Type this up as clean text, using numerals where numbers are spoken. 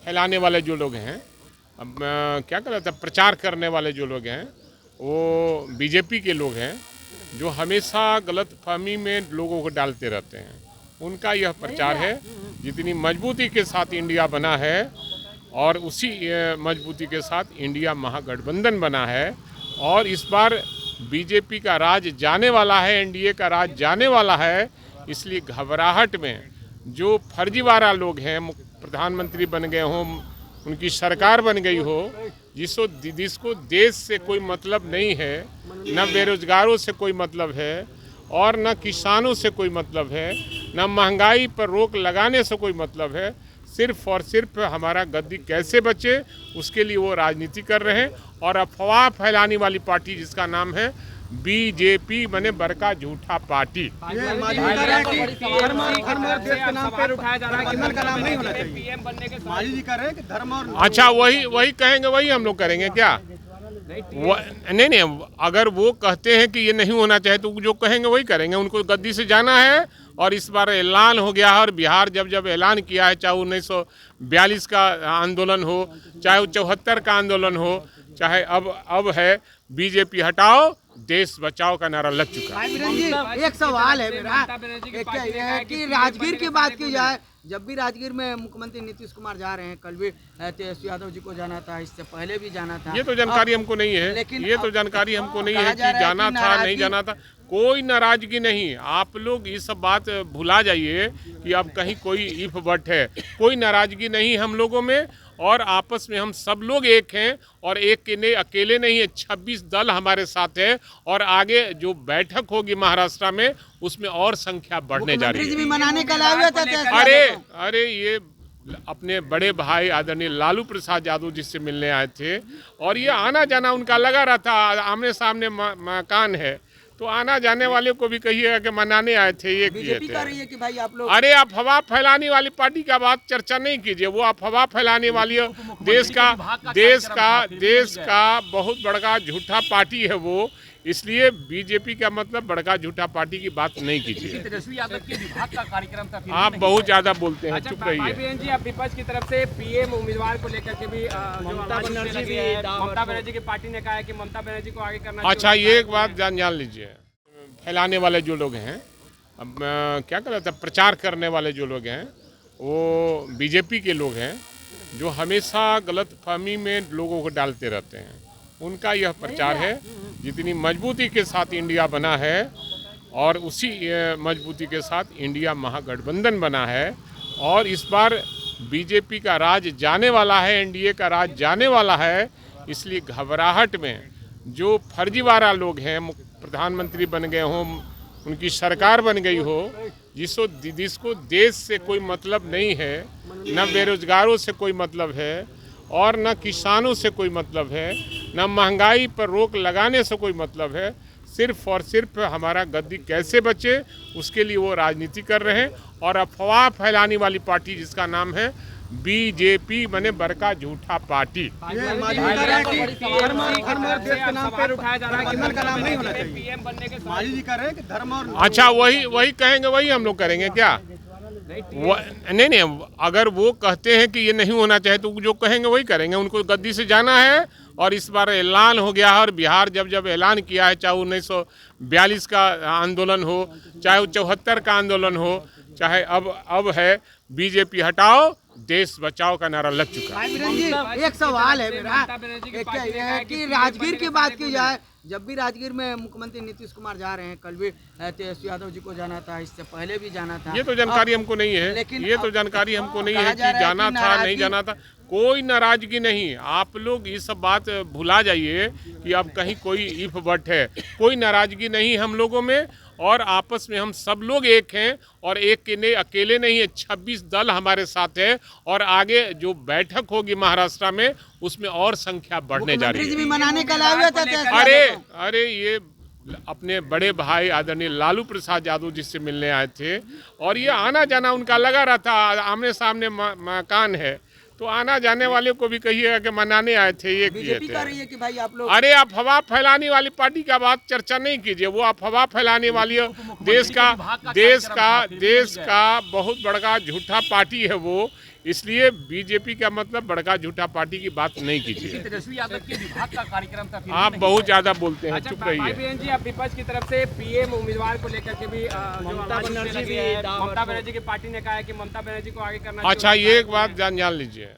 फैलाने वाले जो लोग हैं, अब क्या कहते हैं, प्रचार करने वाले जो लोग हैं, वो बीजेपी के लोग हैं जो हमेशा गलतफहमी में लोगों को डालते रहते हैं। उनका यह प्रचार है। जितनी मजबूती के साथ इंडिया बना है और उसी मजबूती के साथ इंडिया महागठबंधन बना है और इस बार बीजेपी का राज जाने वाला है, एनडीए का राज जाने वाला है। इसलिए घबराहट में जो फर्जीवाड़ा लोग हैं, प्रधानमंत्री बन गए हों, उनकी सरकार बन गई हो, जिसको देश से कोई मतलब नहीं है, न बेरोजगारों से कोई मतलब है और न किसानों से कोई मतलब है, न महंगाई पर रोक लगाने से कोई मतलब है। सिर्फ और सिर्फ हमारा गद्दी कैसे बचे उसके लिए वो राजनीति कर रहे हैं। और अफवाह फैलाने वाली पार्टी जिसका नाम है बीजेपी, बने बड़का झूठा पार्टी। अच्छा, वही कहेंगे, वही हम लोग करेंगे क्या? नहीं, अगर वो कहते हैं कि ये नहीं होना चाहिए तो जो कहेंगे वही करेंगे। उनको गद्दी से जाना है और इस बार ऐलान हो गया है। और बिहार जब ऐलान किया है, चाहे 1942 का आंदोलन हो, चाहे 74 का आंदोलन हो, चाहे अब है बीजेपी हटाओ देश बचाओ का नारा लग चुका है। एक सवाल है मेरा, ये है कि राजगीर की बात की जाए, जब भी राजगीर में मुख्यमंत्री नीतीश कुमार जा रहे हैं, कल भी तेजस्वी यादव जी को जाना था, इससे पहले भी जाना था। ये तो जानकारी हमको नहीं है, ये तो जानकारी हमको नहीं है कि जाना था नहीं जाना था। कोई नाराजगी नहीं। आप लोग ये सब बात भुला जाइए कि अब कहीं कोई इफ बट है। कोई नाराजगी नहीं हम लोगों में और आपस में हम सब लोग एक हैं और एक के अकेले नहीं है। 26 दल हमारे साथ है और आगे जो बैठक होगी महाराष्ट्र में उसमें और संख्या बढ़ने जा रही है। मनाने का लाया था। अरे ये अपने बड़े भाई आदरणीय लालू प्रसाद यादव जिससे मिलने आए थे और ये आना जाना उनका लगा रहता। आमने सामने मकान है तो आना जाने वाले को भी कहिएगा कि मनाने आए थे। ये किए थे। रही है कि भाई आप लोग, अरे आप अफवाह फैलाने वाली पार्टी का बात चर्चा नहीं कीजिए। वो अफवाह फैलाने वाली देश का बहुत बड़ा झूठा पार्टी है वो। इसलिए बीजेपी का मतलब बड़का झूठा पार्टी की बात नहीं कीजिए। तेजस्वी यादव के विभाग का कार्यक्रम था। आप बहुत ज्यादा बोलते हैं, चुप रहिए। जी, आप विपक्ष की तरफ से पीएम उम्मीदवार को लेकर के भी ममता बनर्जी की पार्टी ने कहा है कि ममता बनर्जी को आगे करना। अच्छा, ये एक बात जान लीजिए। फैलाने वाले जो लोग हैं, अब क्या कहते हैं, प्रचार करने वाले जो लोग हैं, वो बीजेपी के लोग हैं जो हमेशा गलतफहमी में लोगों को डालते रहते हैं। उनका यह प्रचार है। जितनी मजबूती के साथ इंडिया बना है और उसी मजबूती के साथ इंडिया महागठबंधन बना है और इस बार बीजेपी का राज जाने वाला है, एनडीए का राज जाने वाला है। इसलिए घबराहट में जो फर्जीवाड़ा लोग हैं, प्रधानमंत्री बन गए हों, उनकी सरकार बन गई हो, जिसको देश से कोई मतलब नहीं है, न बेरोजगारों से कोई मतलब है और न किसानों से कोई मतलब है, न महंगाई पर रोक लगाने से कोई मतलब है। सिर्फ और सिर्फ हमारा गद्दी कैसे बचे उसके लिए वो राजनीति कर रहे हैं। और अफवाह फैलाने वाली पार्टी जिसका नाम है बीजेपी, बने बड़का झूठा पार्टी। अच्छा, वही कहेंगे, वही हम लोग करेंगे क्या? नहीं, अगर वो कहते हैं कि ये नहीं होना चाहिए तो जो कहेंगे वही करेंगे। उनको गद्दी से जाना है और इस बार ऐलान हो गया है। और बिहार जब ऐलान किया है, चाहे 1942 का आंदोलन हो, चाहे 74 का आंदोलन हो, चाहे अब है बीजेपी हटाओ देश बचाओ का नारा लग चुका है। एक सवाल है मेरा, ये है कि राजगीर की बात की जाए, जब भी राजगीर में मुख्यमंत्री नीतीश कुमार जा रहे हैं, कल भी तेजस्वी यादव जी को जाना था, इससे पहले भी जाना था। ये तो जानकारी हमको नहीं है, ये तो जानकारी हमको नहीं है कि जाना था नहीं जाना था। कोई नाराजगी नहीं। आप लोग ये सब बात भुला जाइए कि अब कहीं कोई इफ बट है। कोई नाराजगी नहीं हम लोगों में और आपस में हम सब लोग एक हैं और एक के अकेले नहीं है। 26 दल हमारे साथ है और आगे जो बैठक होगी महाराष्ट्र में उसमें और संख्या बढ़ने जा रही है। मनाने का लाया था। अरे ये अपने बड़े भाई आदरणीय लालू प्रसाद यादव जिससे मिलने आए थे और ये आना जाना उनका लगा रहता। आमने सामने मकान है तो आना जाने वाले को भी कहिएगा कि मनाने आए थे। ये किए थे। रही है कि भाई आप लोग, अरे आप अफवाह फैलाने वाली पार्टी का बात चर्चा नहीं कीजिए। वो अफवाह फैलाने वाली देश का बहुत बड़ा झूठा पार्टी है वो। इसलिए बीजेपी का मतलब बड़का झूठा पार्टी की बात नहीं कीजिए। तेजस्वी यादव के विभाग का कार्यक्रम था। आप बहुत ज़्यादा बोलते हैं, अच्छा चुप भाई रहिए। बीरेन जी, अब विपक्ष की तरफ से पीएम उम्मीदवार को लेकर के भी ममता बनर्जी की पार्टी ने कहा है कि ममता बनर्जी को आगे करना चाहिए। अच्छा, ये एक बात जान लीजिए,